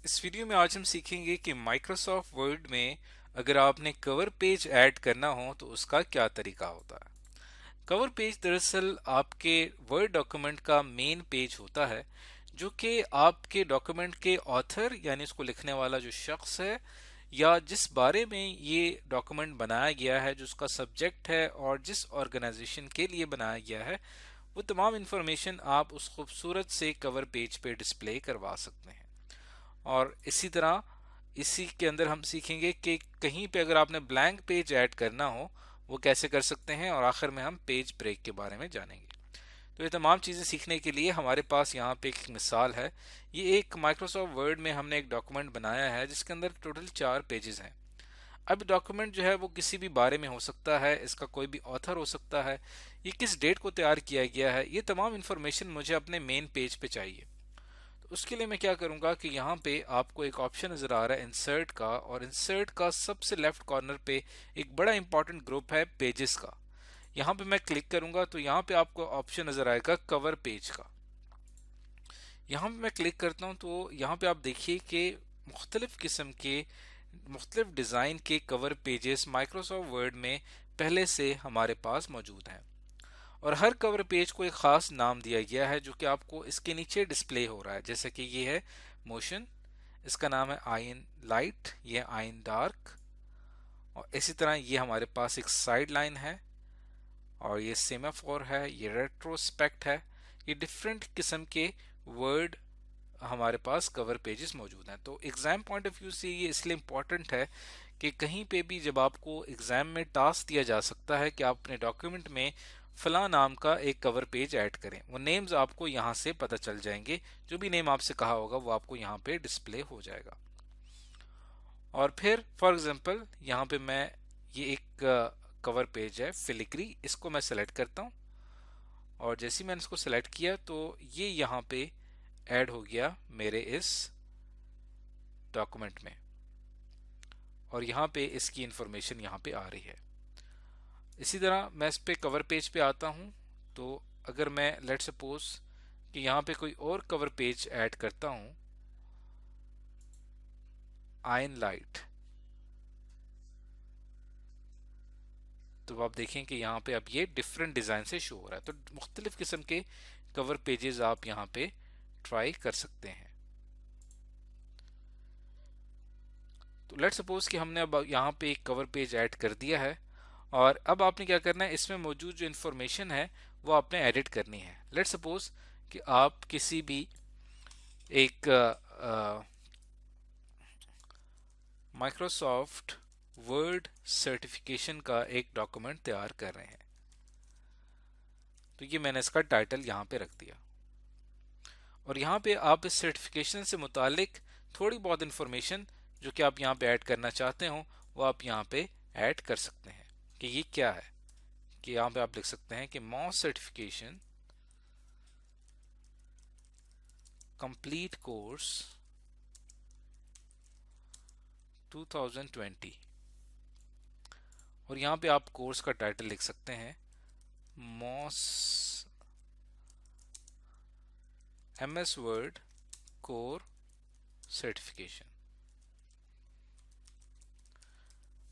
इस वीडियो में आज हम सीखेंगे कि माइक्रोसॉफ्ट वर्ड में अगर आपने कवर पेज ऐड करना हो तो उसका क्या तरीका होता है। कवर पेज दरअसल आपके वर्ड डॉक्यूमेंट का मेन पेज होता है जो कि आपके डॉक्यूमेंट के ऑथर यानी इसको लिखने वाला जो शख्स है या जिस बारे में ये डॉक्यूमेंट बनाया गया है, जो उसका सब्जेक्ट है और जिस ऑर्गेनाइजेशन के लिए बनाया गया है, वो तमाम इंफॉर्मेशन आप उस खूबसूरत से कवर पेज पे डिस्प्ले करवा सकते हैं। और इसी तरह इसी के अंदर हम सीखेंगे कि कहीं पे अगर आपने ब्लैंक पेज ऐड करना हो वो कैसे कर सकते हैं, और आखिर में हम पेज ब्रेक के बारे में जानेंगे। तो ये तमाम चीज़ें सीखने के लिए हमारे पास यहाँ पे एक मिसाल है। ये एक माइक्रोसॉफ्ट वर्ड में हमने एक डॉक्यूमेंट बनाया है जिसके अंदर टोटल 4 पेजेस हैं। अब डॉक्यूमेंट जो है वो किसी भी बारे में हो सकता है, इसका कोई भी ऑथर हो सकता है, ये किस डेट को तैयार किया गया है, ये तमाम इंफॉर्मेशन मुझे अपने मेन पेज पे चाहिए। तो उसके लिए मैं क्या करूंगा कि यहाँ पे आपको एक ऑप्शन नजर आ रहा है इंसर्ट का, और इंसर्ट का सबसे लेफ्ट कॉर्नर पे एक बड़ा इंपॉर्टेंट ग्रुप है पेजेस का। यहाँ पे मैं क्लिक करूंगा तो यहाँ पे आपको ऑप्शन नजर आएगा कवर पेज का। यहाँ पे मैं क्लिक करता हूँ तो यहाँ पे आप देखिए कि मुख्तलिफ किस्म के मुख्तलिफ डिज़ाइन के कवर पेजेस माइक्रोसॉफ्ट वर्ड में पहले से हमारे पास मौजूद हैं, और हर कवर पेज को एक खास नाम दिया गया है जो कि आपको इसके नीचे डिस्प्ले हो रहा है। जैसे कि ये है मोशन, इसका नाम है आयन लाइट, ये आयन डार्क, और इसी तरह ये हमारे पास एक साइड लाइन है, और ये सेमाफोर है, ये रेट्रोस्पेक्ट है। ये डिफरेंट किस्म के वर्ड हमारे पास कवर पेजेस मौजूद हैं। तो एग्जाम पॉइंट ऑफ व्यू से ये इसलिए इम्पोर्टेंट है कि कहीं पे भी जब आपको एग्जाम में टास्क दिया जा सकता है कि आप अपने डॉक्यूमेंट में फला नाम का एक कवर पेज ऐड करें, वो नेम्स आपको यहाँ से पता चल जाएंगे। जो भी नेम आपसे कहा होगा वो आपको यहाँ पे डिस्प्ले हो जाएगा। और फिर फॉर एग्जांपल यहाँ पे मैं ये एक कवर पेज है फिलिग्री, इसको मैं सेलेक्ट करता हूँ, और जैसे ही मैंने इसको सेलेक्ट किया तो ये यहाँ पे ऐड हो गया मेरे इस डॉक्यूमेंट में, और यहाँ पे इसकी इंफॉर्मेशन यहाँ पे आ रही है। इसी तरह मैं इस पे कवर पेज पे आता हूँ, तो अगर मैं लेट सपोज कि यहाँ पे कोई और कवर पेज ऐड करता हूँ, आयन लाइट, तो आप देखें कि यहाँ पे अब ये डिफरेंट डिज़ाइन से शो हो रहा है। तो मुख्तलिफ किस्म के कवर पेजेस आप यहाँ पे ट्राई कर सकते हैं। तो लेट सपोज कि हमने अब यहाँ पे एक कवर पेज ऐड कर दिया है, और अब आपने क्या करना है, इसमें मौजूद जो इन्फॉर्मेशन है वो आपने एडिट करनी है। लेट सपोज कि आप किसी भी एक माइक्रोसॉफ्ट वर्ड सर्टिफिकेशन का एक डॉक्यूमेंट तैयार कर रहे हैं, तो ये मैंने इसका टाइटल यहाँ पे रख दिया, और यहाँ पे आप इस सर्टिफिकेशन से मुतालिक थोड़ी बहुत इंफॉर्मेशन जो कि आप यहाँ पे ऐड करना चाहते हो वो आप यहाँ पे ऐड कर सकते हैं। कि ये क्या है, कि यहाँ पे आप लिख सकते हैं कि मॉस सर्टिफिकेशन कंप्लीट कोर्स 2020, और यहाँ पे आप कोर्स का टाइटल लिख सकते हैं MOS MS Word core certification.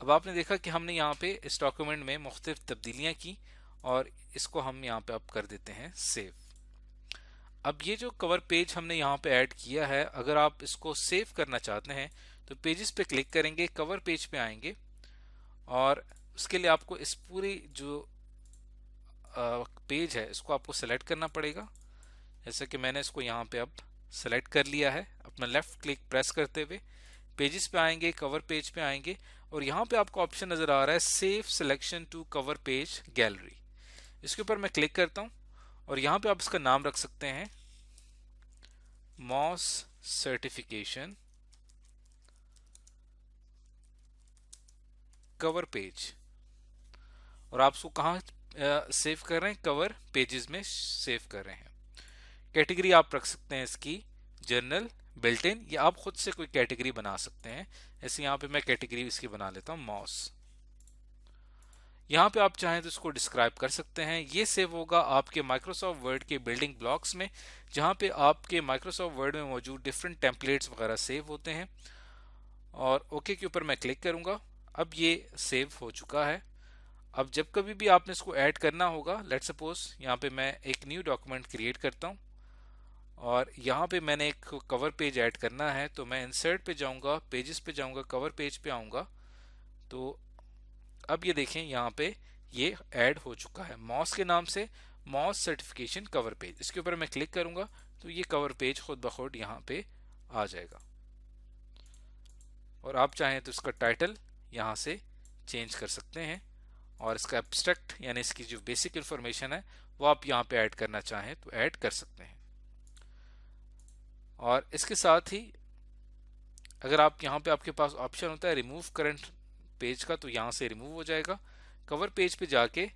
अब आपने देखा कि हमने यहाँ पे इस डॉक्यूमेंट में मुख्तलिफ तब्दीलियाँ की, और इसको हम यहाँ पे अब कर देते हैं सेव। अब ये जो कवर पेज हमने यहाँ पे ऐड किया है, अगर आप इसको सेव करना चाहते हैं तो पेजेस पे क्लिक करेंगे, कवर पेज पे आएंगे, और उसके लिए आपको इस पूरी जो पेज है इसको आपको सेलेक्ट करना पड़ेगा। जैसे कि मैंने इसको यहाँ पे अब सेलेक्ट कर लिया है, अपना लेफ्ट क्लिक प्रेस करते हुए पेजेस पे आएंगे, कवर पेज पे आएंगे, और यहाँ पे आपको ऑप्शन नजर आ रहा है save selection to cover page gallery. इसके ऊपर मैं क्लिक करता हूँ, और यहाँ पे आप इसका नाम रख सकते हैं मॉस सर्टिफिकेशन कवर पेज, और आप उसको कहाँ सेव कर रहे हैं, कवर पेजेस में सेव कर रहे हैं। कैटेगरी आप रख सकते हैं इसकी जर्नल, बिल्ट इन, या आप खुद से कोई कैटेगरी बना सकते हैं। ऐसे यहाँ पे मैं कैटेगरी इसकी बना लेता हूँ मॉस। यहाँ पे आप चाहें तो इसको डिस्क्राइब कर सकते हैं। ये सेव होगा आपके माइक्रोसॉफ्ट वर्ड के बिल्डिंग ब्लॉक्स में, जहाँ पे आपके माइक्रोसॉफ्ट वर्ड में मौजूद डिफरेंट टेम्पलेट्स वगैरह सेव होते हैं। और ओके के ऊपर मैं क्लिक करूँगा। अब ये सेव हो चुका है। अब जब कभी भी आपने इसको ऐड करना होगा, लेट्स सपोज यहाँ पे मैं एक न्यू डॉक्यूमेंट क्रिएट करता हूँ और यहाँ पे मैंने एक कवर पेज ऐड करना है, तो मैं इंसर्ट पे जाऊँगा, पेजेस पे जाऊँगा, कवर पेज पे आऊँगा। तो अब ये देखें यहाँ पे ये ऐड हो चुका है मॉस के नाम से, मॉस सर्टिफिकेशन कवर पेज। इसके ऊपर मैं क्लिक करूँगा तो ये कवर पेज खुद ब खुद यहाँ पे आ जाएगा। और आप चाहें तो इसका टाइटल यहाँ से चेंज कर सकते हैं और इसका एब्स्ट्रैक्ट यानी इसकी जो बेसिक इंफॉर्मेशन है वो आप यहाँ पे ऐड करना चाहें तो ऐड कर सकते हैं। और इसके साथ ही अगर आप यहाँ पे आपके पास ऑप्शन होता है रिमूव करंट पेज का, तो यहाँ से रिमूव हो जाएगा। कवर पेज पे जाके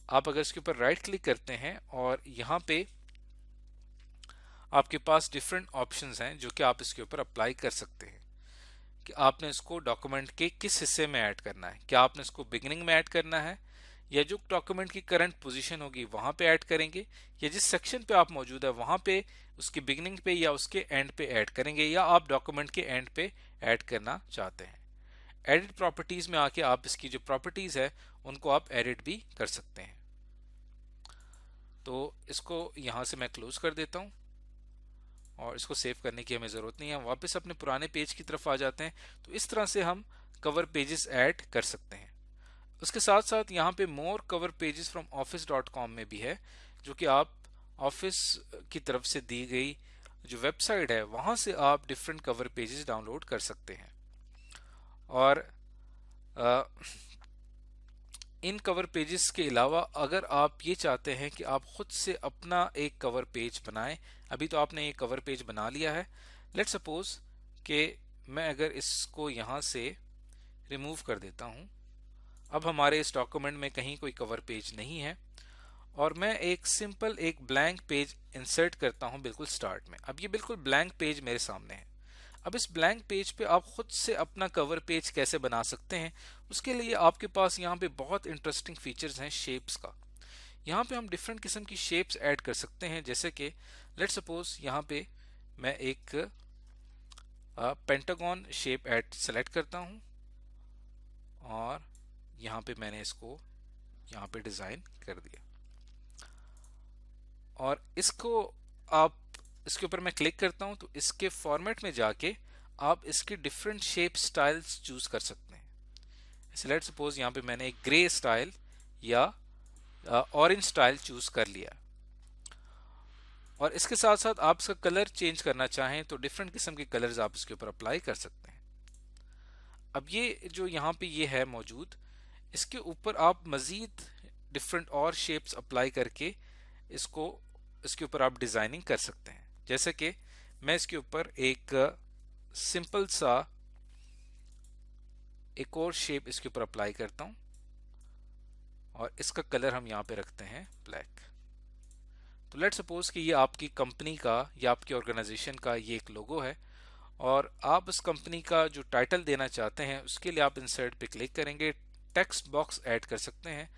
आप अगर इसके ऊपर राइट क्लिक करते हैं और यहाँ पे आपके पास डिफरेंट ऑप्शंस हैं जो कि आप इसके ऊपर अप्लाई कर सकते हैं कि आपने इसको डॉक्यूमेंट के किस हिस्से में ऐड करना है। क्या आपने इसको बिगिनिंग में ऐड करना है, या जो डॉक्यूमेंट की करंट पोजीशन होगी वहां पे ऐड करेंगे, या जिस सेक्शन पे आप मौजूद है वहां पे उसकी बिगिनिंग पे या उसके एंड पे ऐड करेंगे, या आप डॉक्यूमेंट के एंड पे ऐड करना चाहते हैं। एडिट प्रॉपर्टीज में आके आप इसकी जो प्रॉपर्टीज है उनको आप एडिट भी कर सकते हैं। तो इसको यहां से मैं क्लोज कर देता हूं और इसको सेव करने की हमें ज़रूरत नहीं है। वापस अपने पुराने पेज की तरफ आ जाते हैं। तो इस तरह से हम कवर पेजेस ऐड कर सकते हैं। उसके साथ साथ यहाँ पे मोर कवर पेजेस फ्रॉम office.com में भी है, जो कि आप ऑफिस की तरफ से दी गई जो वेबसाइट है वहाँ से आप डिफरेंट कवर पेजेस डाउनलोड कर सकते हैं। और अ, इन कवर पेजेस के अलावा अगर आप ये चाहते हैं कि आप खुद से अपना एक कवर पेज बनाएं, अभी तो आपने ये कवर पेज बना लिया है। लेट्स सपोज कि मैं अगर इसको यहाँ से रिमूव कर देता हूँ, अब हमारे इस डॉक्यूमेंट में कहीं कोई कवर पेज नहीं है और मैं एक सिंपल एक ब्लैंक पेज इंसर्ट करता हूँ बिल्कुल स्टार्ट में। अब ये बिल्कुल ब्लैंक पेज मेरे सामने है। अब इस ब्लैंक पेज पे आप खुद से अपना कवर पेज कैसे बना सकते हैं, उसके लिए आपके पास यहाँ पे बहुत इंटरेस्टिंग फीचर्स हैं शेप्स का। यहाँ पे हम डिफरेंट किस्म की शेप्स ऐड कर सकते हैं, जैसे कि लेट्स सपोज यहाँ पे मैं एक पेंटागन शेप ऐड सेलेक्ट करता हूँ और यहाँ पे मैंने इसको यहाँ पे डिजाइन कर दिया। और इसको आप इसके ऊपर मैं क्लिक करता हूं तो इसके फॉर्मेट में जाके आप इसके डिफरेंट शेप स्टाइल्स चूज कर सकते हैं। लेट्स सपोज यहाँ पे मैंने एक ग्रे स्टाइल या ऑरेंज स्टाइल चूज कर लिया। और इसके साथ साथ आप इसका कलर चेंज करना चाहें तो डिफरेंट किस्म के कलर्स आप इसके ऊपर अप्लाई कर सकते हैं। अब ये जो यहाँ पे ये है मौजूद, इसके ऊपर आप मजीद डिफरेंट और शेप्स अप्लाई करके इसको इसके ऊपर आप डिजाइनिंग कर सकते हैं। जैसे कि मैं इसके ऊपर एक सिंपल सा एक और शेप इसके ऊपर अप्लाई करता हूं और इसका कलर हम यहां पे रखते हैं ब्लैक। तो लेट्स सपोज कि ये आपकी कंपनी का या आपकी ऑर्गेनाइजेशन का ये एक लोगो है और आप उस कंपनी का जो टाइटल देना चाहते हैं उसके लिए आप इंसर्ट पे क्लिक करेंगे, टेक्स्ट बॉक्स ऐड कर सकते हैं।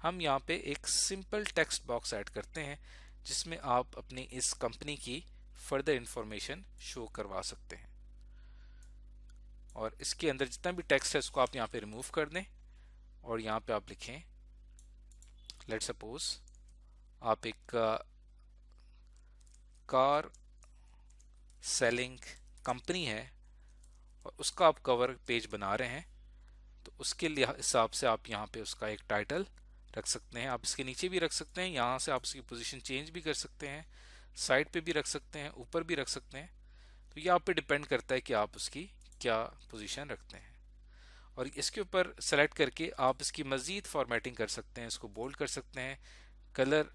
हम यहाँ पे एक सिंपल टेक्स्ट बॉक्स ऐड करते हैं जिसमें आप अपनी इस कंपनी की फर्दर इंफॉर्मेशन शो करवा सकते हैं। और इसके अंदर जितना भी टेक्स्ट है उसको आप यहाँ पे रिमूव कर दें और यहाँ पे आप लिखें, लेट्स सपोज आप एक कार सेलिंग कंपनी है और उसका आप कवर पेज बना रहे हैं, तो उसके हिसाब से आप यहाँ पे उसका एक टाइटल रख सकते हैं। आप इसके नीचे भी रख सकते हैं, यहाँ से आप इसकी पोजीशन चेंज भी कर सकते हैं, साइड पे भी रख सकते हैं, ऊपर भी रख सकते हैं। तो ये आप पे डिपेंड करता है कि आप उसकी क्या पोजीशन रखते हैं। और इसके ऊपर सेलेक्ट करके आप इसकी मजीद फॉर्मेटिंग कर सकते हैं, इसको बोल्ड कर सकते हैं, कलर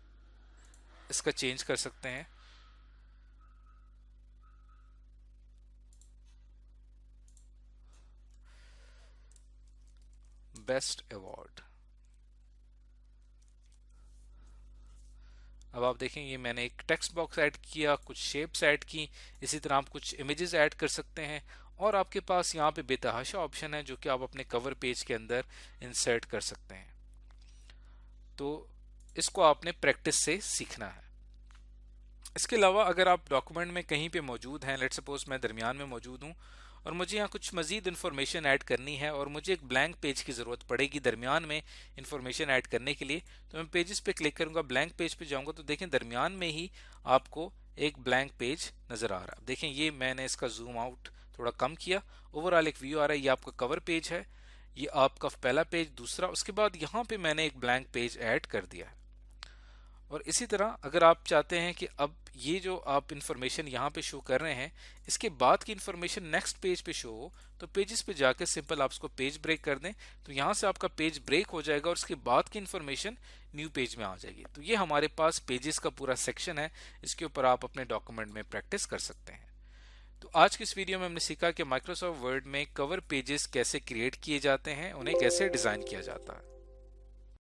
इसका चेंज कर सकते हैं। बेस्ट अवार्ड, अब आप देखें ये मैंने एक टेक्स्ट बॉक्स ऐड किया, कुछ शेप्स ऐड की, इसी तरह आप कुछ इमेजेस ऐड कर सकते हैं। और आपके पास यहाँ पे बेतहाशा ऑप्शन है जो कि आप अपने कवर पेज के अंदर इंसर्ट कर सकते हैं। तो इसको आपने प्रैक्टिस से सीखना है। इसके अलावा अगर आप डॉक्यूमेंट में कहीं पे मौजूद हैं, लेट सपोज मैं दरमियान में मौजूद हूँ और मुझे यहाँ कुछ मजीद इन्फॉर्मेशन ऐड करनी है और मुझे एक ब्लैंक पेज की ज़रूरत पड़ेगी दरमियान में इन्फॉर्मेशन ऐड करने के लिए, तो मैं पेजेस पे क्लिक करूँगा, ब्लैंक पेज पे जाऊँगा तो देखें दरमियान में ही आपको एक ब्लैंक पेज नज़र आ रहा है। देखें ये मैंने इसका जूम आउट थोड़ा कम किया, ओवरऑल एक व्यू आ रहा है। ये आपका कवर पेज है, ये आपका पहला पेज, दूसरा, उसके बाद यहाँ पे मैंने एक ब्लैंक पेज ऐड कर दिया है। और इसी तरह अगर आप चाहते हैं कि अब ये जो आप इंफॉर्मेशन यहाँ पे शो कर रहे हैं इसके बाद की इंफॉर्मेशन नेक्स्ट पेज पे शो हो, तो पेजेस पे जाकर सिंपल आप उसको पेज ब्रेक कर दें, तो यहाँ से आपका पेज ब्रेक हो जाएगा और उसके बाद की इंफॉर्मेशन न्यू पेज में आ जाएगी। तो ये हमारे पास पेजेस का पूरा सेक्शन है, इसके ऊपर आप अपने डॉक्यूमेंट में प्रैक्टिस कर सकते हैं। तो आज की इस वीडियो में हमने सीखा कि माइक्रोसॉफ्ट वर्ड में कवर पेजेस कैसे क्रिएट किए जाते हैं, उन्हें कैसे डिजाइन किया जाता है।